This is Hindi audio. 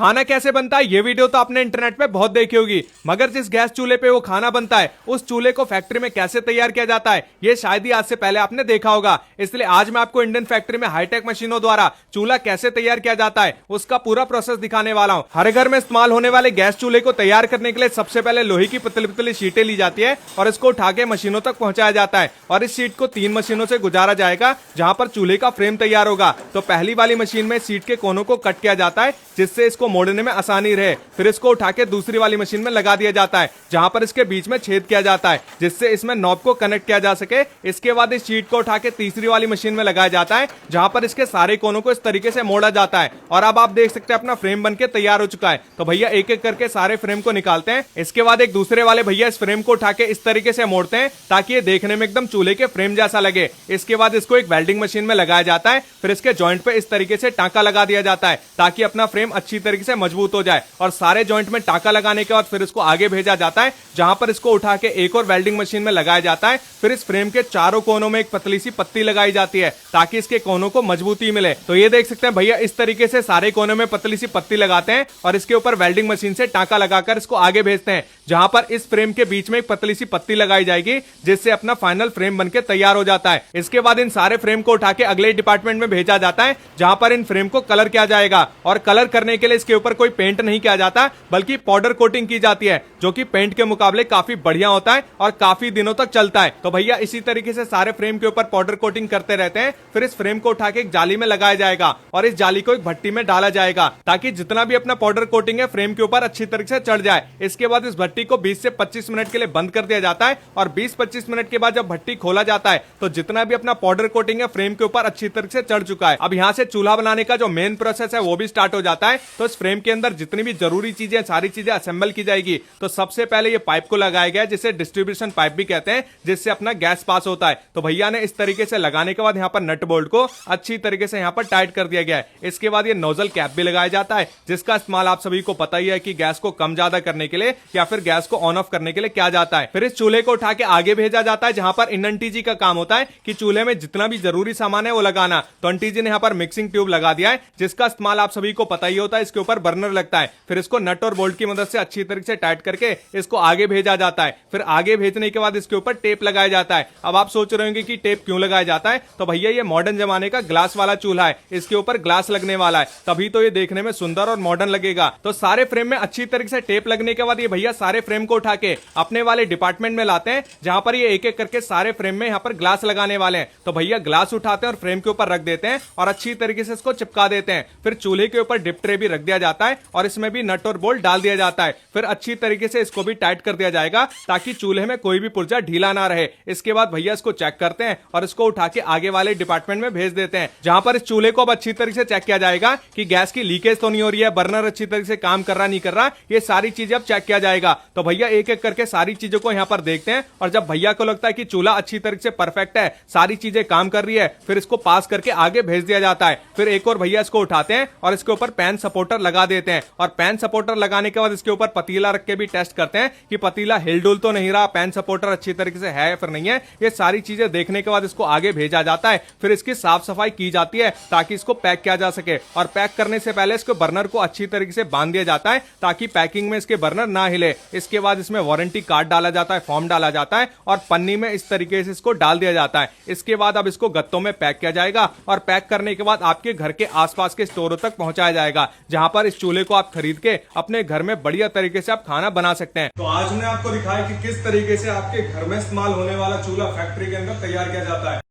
खाना कैसे बनता है ये वीडियो तो आपने इंटरनेट पे बहुत देखी होगी, मगर जिस गैस चूल्हे पे वो खाना बनता है उस चूल्हे को फैक्ट्री में कैसे तैयार किया जाता है ये शायद ही आज से पहले आपने देखा होगा। इसलिए आज मैं आपको इंडियन फैक्ट्री में हाईटेक मशीनों द्वारा चूल्हा कैसे तैयार किया जाता है उसका पूरा प्रोसेस दिखाने वाला हूं। हर घर में इस्तेमाल होने वाले गैस चूल्हे को तैयार करने के लिए सबसे पहले लोहे की पतली पतली शीटें ली जाती है और इसको उठा के मशीनों तक पहुंचाया जाता है और इस शीट को 3 मशीनों से गुजारा जाएगा जहां पर चूल्हे का फ्रेम तैयार होगा। तो पहली वाली मशीन में सीट के कोनों को कट किया जाता है जिससे इसको मोड़ने में आसानी रहे। फिर इसको उठा के दूसरी वाली मशीन में लगा दिया जाता है जहां पर इसके बीच में छेद किया जाता है जिससे इसमें नॉब को कनेक्ट किया जा सके। इसके बाद इस शीट को उठा के तीसरी वाली मशीन में लगाया जाता है जहां पर इसके सारे कोनों को इस तरीके से मोड़ा जाता है और अब आप देख सकते हैं अपना फ्रेम बनके तैयार हो चुका है। तो भैया एक एक करके सारे फ्रेम को निकालते हैं। इसके बाद एक दूसरे वाले भैया इस फ्रेम को उठा के इस तरीके से मोड़ते हैं ताकि ये देखने में एकदम चूल्हे के फ्रेम जैसा लगे। इसके बाद इसको एक वेल्डिंग मशीन में लगाया जाता है। फिर इसके जॉइंट पे इस तरीके से टांका लगा दिया जाता है ताकि अपना फ्रेम अच्छी तरीके से मजबूत हो जाए और सारे जॉइंट में टांका लगाने के बाद फिर इसको आगे भेजा जाता है जहां पर इसको उठा के एक और वेल्डिंग मशीन में लगाया जाता है। फिर इस फ्रेम के चारों कोनों में एक पतली सी पत्ती लगाई जाती है ताकि इसके कोनों को मजबूती मिले। तो ये देख सकते हैं भैया इस तरीके से सारे कोनों में पतली सी पत्ती लगाते हैं और इसके ऊपर वेल्डिंग मशीन से टांका लगाकर इसको आगे भेजते हैं जहां पर इस फ्रेम के बीच में एक पतली सी पत्ती लगाई जाएगी जिससे अपना फाइनल फ्रेम बनके तैयार हो जाता है। इसके बाद इन सारे फ्रेम को उठा के अगले डिपार्टमेंट में भेजा जाता है जहां पर इन फ्रेम को कलर किया जाएगा और कलर करने के लिए इसके ऊपर कोई पेंट नहीं किया जाता बल्कि पाउडर कोटिंग की जाती है जो कि पेंट के मुकाबले काफी बढ़िया होता है और काफी दिनों तक चलता है। तो भैया इसी तरीके से सारे फ्रेम के ऊपर पाउडर कोटिंग करते रहते हैं। फिर इस फ्रेम को उठा के एक जाली में लगाया जाएगा और इस जाली को एक भट्टी में डाला जाएगा ताकि जितना भी अपना पाउडर कोटिंग है फ्रेम के ऊपर अच्छी तरीके से चढ़ जाए। इसके बाद इस भट्टी को 20 से 25 मिनट के लिए बंद कर दिया जाता है और 20-25 मिनट के बाद जब भट्टी खोला जाता है तो जितना भी अपना पाउडर कोटिंग है फ्रेम के ऊपर अच्छी तरीके से चढ़ चुका है। अब यहाँ से चूल्हा बनाने का जो मेन प्रोसेस है वो भी स्टार्ट हो जाता है। तो इस फ्रेम के अंदर जितनी भी जरूरी चीजें सारी चीजें असेंबल की जाएगी। तो सबसे पहले ये पाइप को लगाया गया जिसे डिस्ट्रीब्यूशन पाइप भी कहते हैं जिससे अपना गैस पास होता है। तो भैया ने इस तरीके से लगाने के बाद यहाँ पर नट बोल्ट को अच्छी तरीके से यहाँ पर टाइट कर दिया गया है। इसके बाद ये नोजल कैप भी लगाया जाता है जिसका इस्तेमाल आप सभी को पता ही है कि गैस को कम ज्यादा करने के लिए या फिर गैस को ऑन ऑफ करने के लिए किया जाता है। फिर इस चूल्हे को उठा के आगे भेजा जाता है जहां पर इन आंटी जी का काम होता है कि चूल्हे में जितना भी जरूरी सामान है वो लगाना। तो आंटी जी ने यहाँ पर मिक्सिंग ट्यूब लगा दिया है जिसका इस्तेमाल आप सभी को पता ही होता है। इसके ऊपर बर्नर लगता है। फिर इसको नट और बोल्ट की मदद से अच्छी तरीके से टाइट करके इसको आगे भेजा जाता है। फिर आगे भेजने के बाद इसके ऊपर टेप लगाया जाता है। अब आप सोच रहे होंगे कि टेप क्यों लगाया जाता है। तो भैया ये मॉडर्न जमाने का ग्लास वाला चूल्हा है, इसके ऊपर ग्लास लगने वाला है तभी तो ये देखने में सुंदर और मॉडर्न लगेगा। तो सारे फ्रेम में अच्छी तरीके से टेप लगने के बाद ये भैया सारे फ्रेम को उठा के अपने वाले डिपार्टमेंट में लाते हैं जहां पर ये एक एक करके सारे फ्रेम में यहाँ पर ग्लास लगाने वाले हैं। तो भैया ग्लास उठाते हैं और फ्रेम के ऊपर रख देते हैं और अच्छी तरीके से इसको चिपका देते हैं। फिर चूल्हे के ऊपर डिप ट्रे भी रख दिया जाता है और इसमें भी नट और बोल्ट डाल दिया जाता है। फिर अच्छी तरीके से इसको भी टाइट कर दिया जाएगा ताकि चूल्हे में कोई भी पुर्जा ढीला ना रहे। इसके बाद भैया इसको चेक करते हैं और इसको उठा के आगे वाले डिपार्टमेंट में भेज देते हैं जहां पर इस चूल्हे को अब अच्छी तरीके से चेक किया जाएगा कि गैस की लीकेज तो नहीं हो रही है, बर्नर अच्छी तरीके से काम कर रहा नहीं कर रहा, ये सारी चीजें अब चेक किया जाएगा। तो भैया एक एक करके सारी चीजों को यहाँ पर देखते हैं और जब भैया को लगता है कि चूल्हा अच्छी तरीके से परफेक्ट है, सारी चीजें काम कर रही है, फिर इसको पास करके आगे भेज दिया जाता है। फिर एक और भैया इसको उठाते हैं और इसके ऊपर पैन सपोर्टर लगा देते हैं और पैन सपोर्टर लगाने के बाद इसके ऊपर पतीला रख के भी टेस्ट करते हैं कि पतीला हिलडुल तो नहीं रहा, पैन सपोर्टर अच्छी तरीके से है फिर नहीं है। ये सारी चीजें देखने के बाद इसको आगे भेजा जाता है। फिर इसकी साफ सफाई की जाती है ताकि इसको पैक किया जा सके और पैक करने से पहले इसको बर्नर को अच्छी तरीके से बांध दिया जाता है ताकि पैकिंग में इसके बर्नर ना हिले। इसके बाद इसमें वारंटी कार्ड डाला जाता है, फॉर्म डाला जाता है और पन्नी में इस तरीके से इसको डाल दिया जाता है। इसके बाद अब इसको गत्तों में पैक किया जाएगा और पैक करने के बाद आपके घर के आसपास के स्टोरों तक पहुंचाया जाएगा जहां पर इस चूल्हे को आप खरीद के अपने घर में बढ़िया तरीके से आप खाना बना सकते हैं। तो आज मैंने आपको दिखाया कि किस तरीके से आपके घर में इस्तेमाल होने वाला चूल्हा फैक्ट्री के अंदर तैयार किया जाता है।